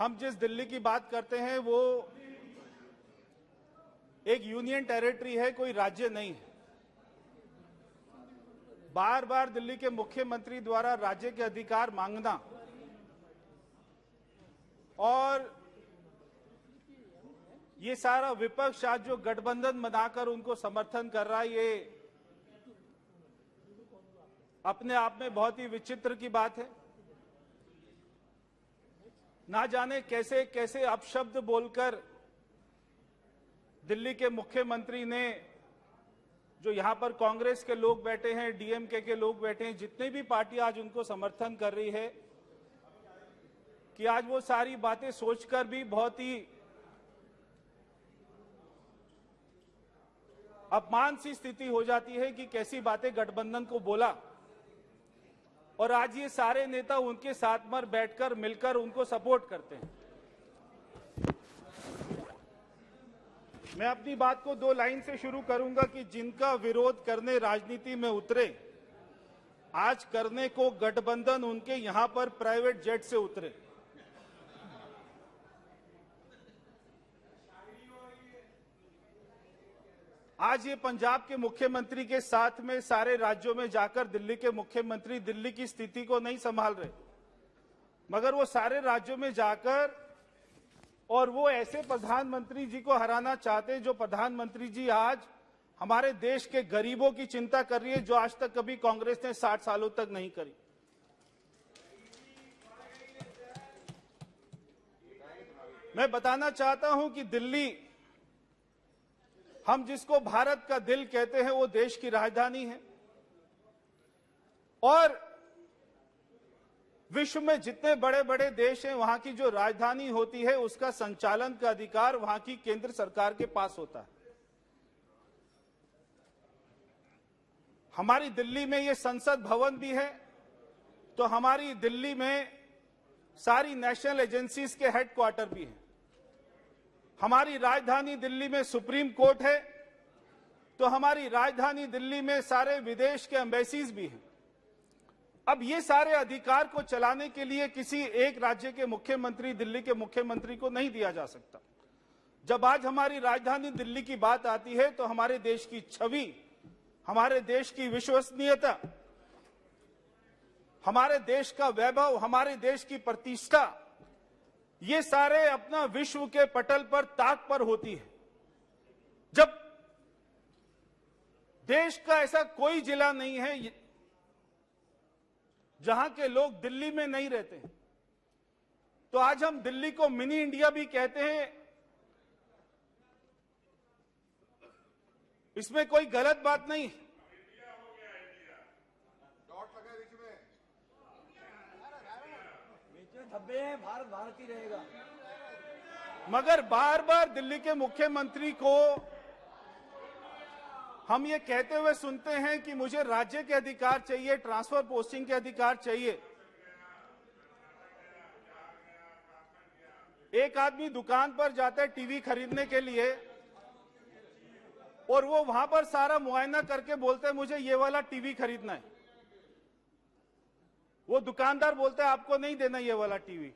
हम जिस दिल्ली की बात करते हैं वो एक यूनियन टेरिटरी है, कोई राज्य नहीं है। बार बार दिल्ली के मुख्यमंत्री द्वारा राज्य के अधिकार मांगना और ये सारा विपक्ष आज जो गठबंधन बनाकर उनको समर्थन कर रहा है, ये अपने आप में बहुत ही विचित्र की बात है। ना जाने कैसे कैसे अपशब्द बोलकर दिल्ली के मुख्यमंत्री ने, जो यहां पर कांग्रेस के लोग बैठे हैं, डीएमके के लोग बैठे हैं, जितनी भी पार्टी आज उनको समर्थन कर रही है, कि आज वो सारी बातें सोचकर भी बहुत ही अपमान सी स्थिति हो जाती है कि कैसी बातें गठबंधन को बोला। और आज ये सारे नेता उनके साथ में बैठकर मिलकर उनको सपोर्ट करते हैं। मैं अपनी बात को 2 लाइन से शुरू करूंगा कि जिनका विरोध करने राजनीति में उतरे, आज करने को गठबंधन उनके यहां पर प्राइवेट जेट से उतरे। आज ये पंजाब के मुख्यमंत्री के साथ में सारे राज्यों में जाकर दिल्ली के मुख्यमंत्री दिल्ली की स्थिति को नहीं संभाल रहे, मगर वो सारे राज्यों में जाकर और वो ऐसे प्रधानमंत्री जी को हराना चाहते हैं जो प्रधानमंत्री जी आज हमारे देश के गरीबों की चिंता कर रही है, जो आज तक कभी कांग्रेस ने 60 सालों तक नहीं करी। मैं बताना चाहता हूं कि दिल्ली, हम जिसको भारत का दिल कहते हैं, वो देश की राजधानी है और विश्व में जितने बड़े बड़े देश हैं, वहां की जो राजधानी होती है उसका संचालन का अधिकार वहां की केंद्र सरकार के पास होता है। हमारी दिल्ली में ये संसद भवन भी है, तो हमारी दिल्ली में सारी नेशनल एजेंसीज के हेडक्वार्टर भी हैं। हमारी राजधानी दिल्ली में सुप्रीम कोर्ट है, तो हमारी राजधानी दिल्ली में सारे विदेश के एम्बेसीज भी हैं। अब ये सारे अधिकार को चलाने के लिए किसी एक राज्य के मुख्यमंत्री, दिल्ली के मुख्यमंत्री को नहीं दिया जा सकता। जब आज हमारी राजधानी दिल्ली की बात आती है तो हमारे देश की छवि, हमारे देश की विश्वसनीयता, हमारे देश का वैभव, हमारे देश की प्रतिष्ठा, ये सारे अपना विश्व के पटल पर ताक पर होती है। जब देश का ऐसा कोई जिला नहीं है जहां के लोग दिल्ली में नहीं रहते, तो आज हम दिल्ली को मिनी इंडिया भी कहते हैं, इसमें कोई गलत बात नहीं। धब्बे हैं, भारत भारत ही रहेगा। मगर बार बार दिल्ली के मुख्यमंत्री को हम ये कहते हुए सुनते हैं कि मुझे राज्य के अधिकार चाहिए, ट्रांसफर पोस्टिंग के अधिकार चाहिए। एक आदमी दुकान पर जाता है टीवी खरीदने के लिए और वो वहां पर सारा मुआयना करके बोलता है मुझे ये वाला टीवी खरीदना है। वो दुकानदार बोलता है आपको नहीं देना ये वाला टीवी,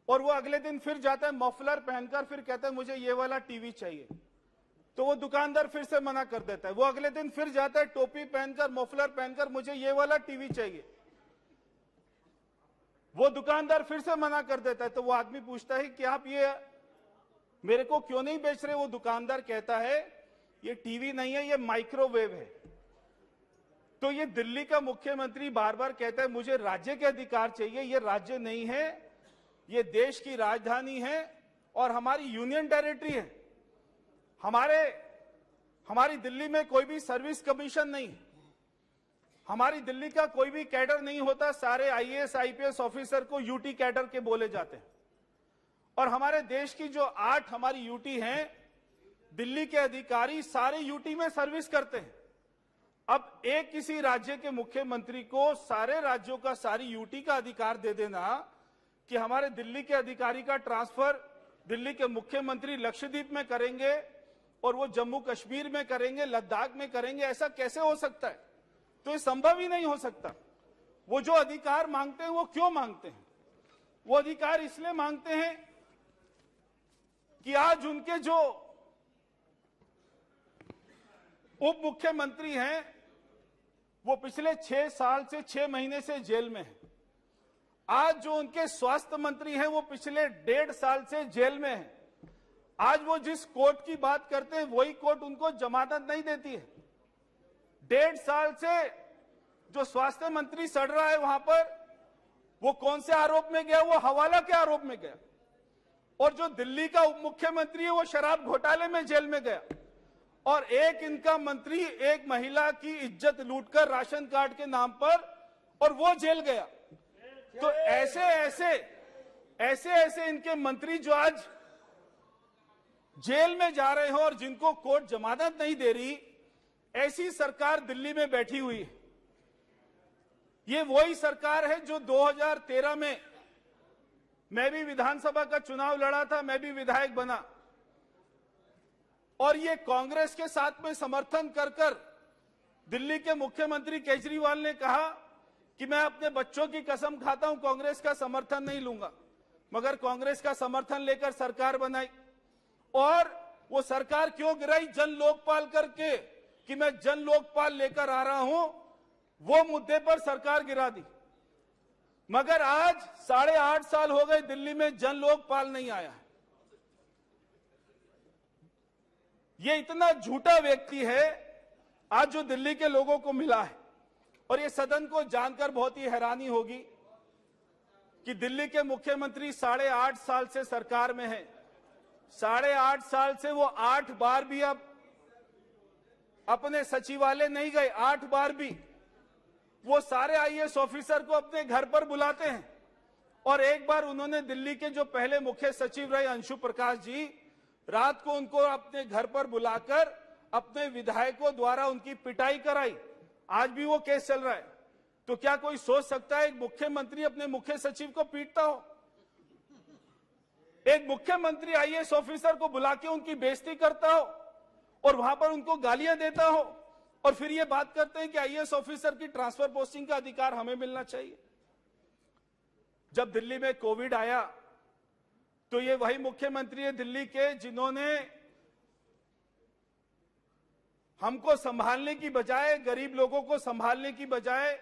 और वो अगले दिन फिर जाता है मफलर पहनकर, फिर कहता है मुझे ये वाला टीवी चाहिए, तो वो दुकानदार फिर से मना कर देता है। वो अगले दिन फिर जाता है टोपी पहनकर, मफलर पहनकर, मुझे ये वाला टीवी चाहिए, वो दुकानदार फिर से मना कर देता है। तो वो आदमी पूछता है कि आप ये मेरे को क्यों नहीं बेच रहे? वो दुकानदार कहता है ये टीवी नहीं है, ये माइक्रोवेव है। तो ये दिल्ली का मुख्यमंत्री बार बार कहता है मुझे राज्य के अधिकार चाहिए। ये राज्य नहीं है, ये देश की राजधानी है और हमारी यूनियन टेरिटरी है। हमारी दिल्ली में कोई भी सर्विस कमीशन नहीं, हमारी दिल्ली का कोई भी कैडर नहीं होता। सारे आईएएस आईपीएस ऑफिसर को यूटी कैडर के बोले जाते हैं। और हमारे देश की जो 8 हमारी यूटी हैं, दिल्ली के अधिकारी सारे यूटी में सर्विस करते हैं। अब एक किसी राज्य के मुख्यमंत्री को सारे राज्यों का सारी यूटी का अधिकार दे देना कि हमारे दिल्ली के अधिकारी का ट्रांसफर दिल्ली के मुख्यमंत्री लक्षद्वीप में करेंगे और वो जम्मू कश्मीर में करेंगे, लद्दाख में करेंगे, ऐसा कैसे हो सकता है? तो ये संभव ही नहीं हो सकता। वो जो अधिकार मांगते हैं वो क्यों मांगते हैं? वो अधिकार इसलिए मांगते हैं कि आज उनके जो उप मुख्यमंत्री हैं वो पिछले 6 साल से 6 महीने से जेल में हैं। आज जो उनके स्वास्थ्य मंत्री हैं वो पिछले 1.5 साल से जेल में हैं। आज वो जिस कोर्ट की बात करते हैं वही कोर्ट उनको जमानत नहीं देती है। 1.5 साल से जो स्वास्थ्य मंत्री सड़ रहा है वहां पर, वो कौन से आरोप में गया? वो हवाला के आरोप में गया। और जो दिल्ली का उप मुख्यमंत्री है वो शराब घोटाले में जेल में गया। और एक इनका मंत्री एक महिला की इज्जत लूटकर राशन कार्ड के नाम पर, और वो जेल गया। तो ऐसे इनके मंत्री जो आज जेल में जा रहे हो और जिनको कोर्ट जमानत नहीं दे रही, ऐसी सरकार दिल्ली में बैठी हुई है। ये वही सरकार है जो 2013 में मैं भी विधानसभा का चुनाव लड़ा था, मैं भी विधायक बना, और ये कांग्रेस के साथ में समर्थन कर कर दिल्ली के मुख्यमंत्री केजरीवाल ने कहा कि मैं अपने बच्चों की कसम खाता हूं कांग्रेस का समर्थन नहीं लूंगा, मगर कांग्रेस का समर्थन लेकर सरकार बनाई। और वो सरकार क्यों गिराई? जन लोकपाल करके कि मैं जन लोकपाल लेकर आ रहा हूं, वो मुद्दे पर सरकार गिरा दी। मगर आज 8.5 साल हो गए दिल्ली में जन लोकपाल नहीं आया है। ये इतना झूठा व्यक्ति है आज जो दिल्ली के लोगों को मिला है। और ये सदन को जानकर बहुत ही हैरानी होगी कि दिल्ली के मुख्यमंत्री 8.5 साल से सरकार में हैं। 8.5 साल से वो 8 बार भी अब अपने सचिवालय नहीं गए। 8 बार भी वो सारे आईएएस ऑफिसर को अपने घर पर बुलाते हैं। और एक बार उन्होंने दिल्ली के जो पहले मुख्य सचिव रहे अंशु प्रकाश जी, रात को उनको अपने घर पर बुलाकर अपने विधायकों द्वारा उनकी पिटाई कराई। आज भी वो केस चल रहा है। तो क्या कोई सोच सकता है एक मुख्यमंत्री अपने मुख्य सचिव को पीटता हो? एक मुख्यमंत्री आईएएस ऑफिसर को बुला के उनकी बेइज्जती करता हो और वहां पर उनको गालियां देता हो, और फिर ये बात करते हैं कि आईएएस ऑफिसर की ट्रांसफर पोस्टिंग का अधिकार हमें मिलना चाहिए। जब दिल्ली में कोविड आया तो ये वही मुख्यमंत्री है दिल्ली के जिन्होंने हमको संभालने की बजाय, गरीब लोगों को संभालने की बजाय,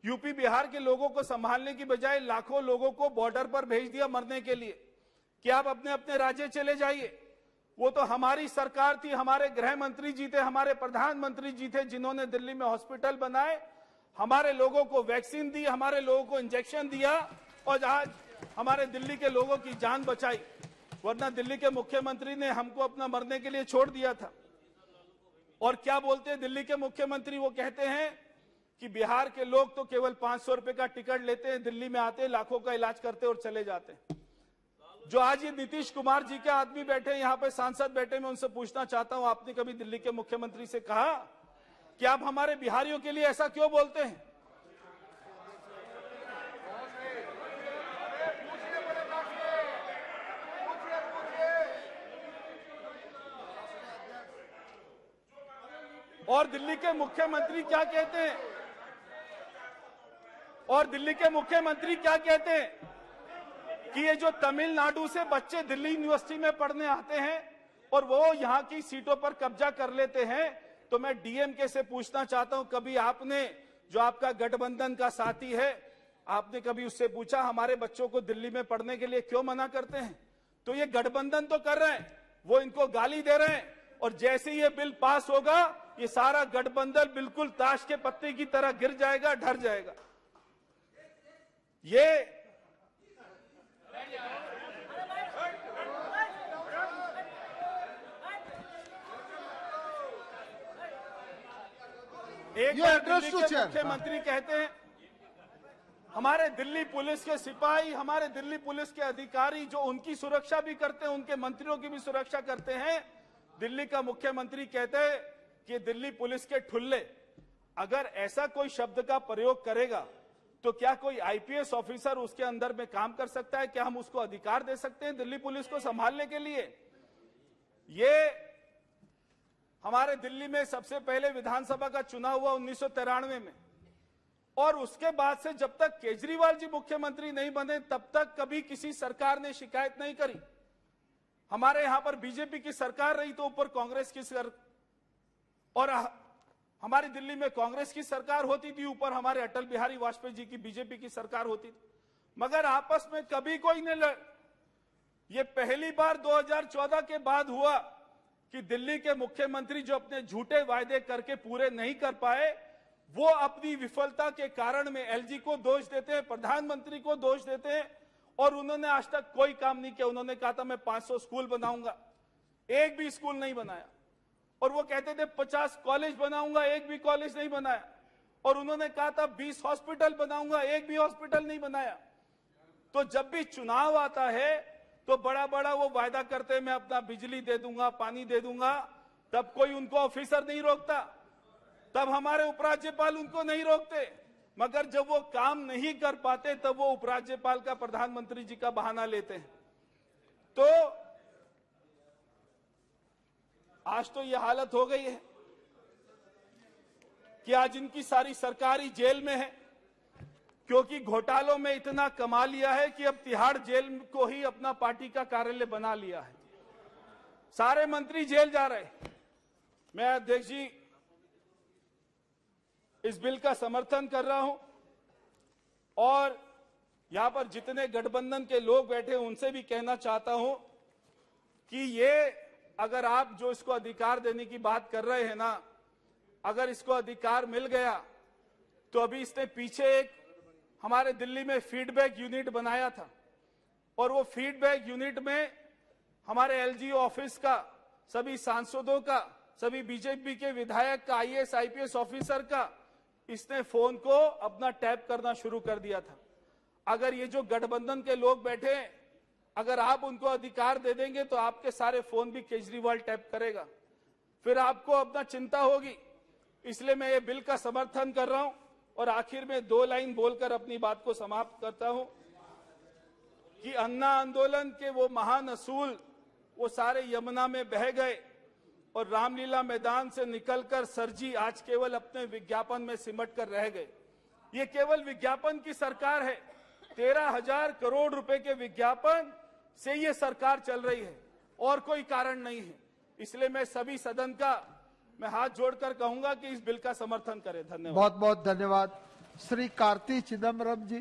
यूपी बिहार के लोगों को संभालने की बजाय लाखों लोगों को बॉर्डर पर भेज दिया मरने के लिए कि आप अपने अपने राज्य चले जाइए। वो तो हमारी सरकार थी, हमारे गृह मंत्री जी थे, हमारे प्रधानमंत्री जी थे जिन्होंने दिल्ली में हॉस्पिटल बनाए, हमारे लोगों को वैक्सीन दी, हमारे लोगों को इंजेक्शन दिया और आज हमारे दिल्ली के लोगों की जान बचाई। वरना दिल्ली के मुख्यमंत्री ने हमको अपना मरने के लिए छोड़ दिया था। और क्या बोलते हैं दिल्ली के मुख्यमंत्री? वो कहते हैं कि बिहार के लोग तो केवल 500 रुपए का टिकट लेते हैं, दिल्ली में आते हैं, लाखों का इलाज करते और चले जाते हैं। जो आज ये नीतीश कुमार जी के आदमी बैठे हैं, यहाँ पे सांसद बैठे, मैं उनसे पूछना चाहता हूं, आपने कभी दिल्ली के मुख्यमंत्री से कहा कि आप हमारे बिहारियों के लिए ऐसा क्यों बोलते हैं? और दिल्ली के मुख्यमंत्री क्या कहते हैं? और दिल्ली के मुख्यमंत्री क्या कहते हैं कि ये जो तमिलनाडु से बच्चे दिल्ली यूनिवर्सिटी में पढ़ने आते हैं और वो यहां की सीटों पर कब्जा कर लेते हैं। तो मैं डीएमके से पूछना चाहता हूं, कभी आपने, जो आपका गठबंधन का साथी है, आपने कभी उससे पूछा हमारे बच्चों को दिल्ली में पढ़ने के लिए क्यों मना करते हैं? तो ये गठबंधन तो कर रहे हैं, वो इनको गाली दे रहे हैं, और जैसे ये बिल पास होगा ये सारा गठबंधन बिल्कुल ताश के पत्ते की तरह गिर जाएगा, ढर जाएगा। ये एक बार दिल्ली के मुख्यमंत्री कहते हैं हमारे दिल्ली पुलिस के सिपाही, हमारे दिल्ली पुलिस के अधिकारी जो उनकी सुरक्षा भी करते हैं, उनके मंत्रियों की भी सुरक्षा करते हैं, दिल्ली का मुख्यमंत्री कहते हैं कि दिल्ली पुलिस के ठुल्ले। अगर ऐसा कोई शब्द का प्रयोग करेगा तो क्या कोई आईपीएस ऑफिसर उसके अंदर में काम कर सकता है? क्या हम उसको अधिकार दे सकते हैं दिल्ली पुलिस को संभालने के लिए? ये हमारे दिल्ली में सबसे पहले विधानसभा का चुनाव हुआ 1993 में। और उसके बाद से जब तक केजरीवाल जी मुख्यमंत्री नहीं बने तब तक कभी किसी सरकार ने शिकायत नहीं करी। हमारे यहां पर बीजेपी की सरकार रही तो ऊपर कांग्रेस की और हमारी दिल्ली में कांग्रेस की सरकार होती थी, ऊपर हमारे अटल बिहारी वाजपेयी जी की बीजेपी की सरकार होती थी, मगर आपस में कभी कोई नहीं लड़। ये पहली बार 2014 के बाद हुआ कि दिल्ली के मुख्यमंत्री जो अपने झूठे वायदे करके पूरे नहीं कर पाए, वो अपनी विफलता के कारण में एलजी को दोष देते हैं, प्रधानमंत्री को दोष देते हैं, और उन्होंने आज तक कोई काम नहीं किया। उन्होंने कहा था मैं 500 स्कूल बनाऊंगा, एक भी स्कूल नहीं बनाया। और वो कहते थे 50 कॉलेज बनाऊंगा, एक भी कॉलेज नहीं बनाया। और उन्होंने कहा था 20 हॉस्पिटल बनाऊंगा, एक भी हॉस्पिटल नहीं बनाया। तो जब भी चुनाव आता है तो बड़ा बड़ा वो वायदा करते हैं मैं अपना बिजली दे दूंगा, पानी दे दूंगा, तब कोई उनको ऑफिसर नहीं रोकता, तब हमारे उपराज्यपाल उनको नहीं रोकते। मगर जब वो काम नहीं कर पाते तब वो उपराज्यपाल का प्रधानमंत्री जी का बहाना लेते हैं। तो आज तो ये हालत हो गई है कि आज इनकी सारी सरकारी जेल में है, क्योंकि घोटालों में इतना कमा लिया है कि अब तिहाड़ जेल को ही अपना पार्टी का कार्यालय बना लिया है। सारे मंत्री जेल जा रहे। मैं अध्यक्ष जी इस बिल का समर्थन कर रहा हूं और यहां पर जितने गठबंधन के लोग बैठे हैं उनसे भी कहना चाहता हूं कि ये अगर आप जो इसको अधिकार देने की बात कर रहे हैं ना, अगर इसको अधिकार मिल गया तो अभी इसने पीछे एक हमारे दिल्ली में फीडबैक यूनिट बनाया था, और वो फीडबैक यूनिट में हमारे एलजीओ ऑफिस का, सभी सांसदों का, सभी बीजेपी के विधायक का, आईएएस आईपीएस ऑफिसर का इसने फोन को अपना टैप करना शुरू कर दिया था। अगर ये जो गठबंधन के लोग बैठे हैं, अगर आप उनको अधिकार दे देंगे तो आपके सारे फोन भी केजरीवाल टैप करेगा, फिर आपको अपना चिंता होगी। इसलिए मैं ये बिल का समर्थन कर रहा हूं और आखिर में 2 लाइन बोलकर अपनी बात को समाप्त करता हूं कि अन्ना आंदोलन के वो महान असूल वो सारे यमुना में बह गए और रामलीला मैदान से निकलकर सरजी आज केवल अपने विज्ञापन में सिमट कर रह गए। ये केवल विज्ञापन की सरकार है। 13,000 करोड़ रुपए के विज्ञापन से ये सरकार चल रही है और कोई कारण नहीं है। इसलिए मैं सभी सदन का मैं हाथ जोड़कर कहूंगा कि इस बिल का समर्थन करें। धन्यवाद। बहुत बहुत धन्यवाद। श्री कार्ति चिदम्बरम जी।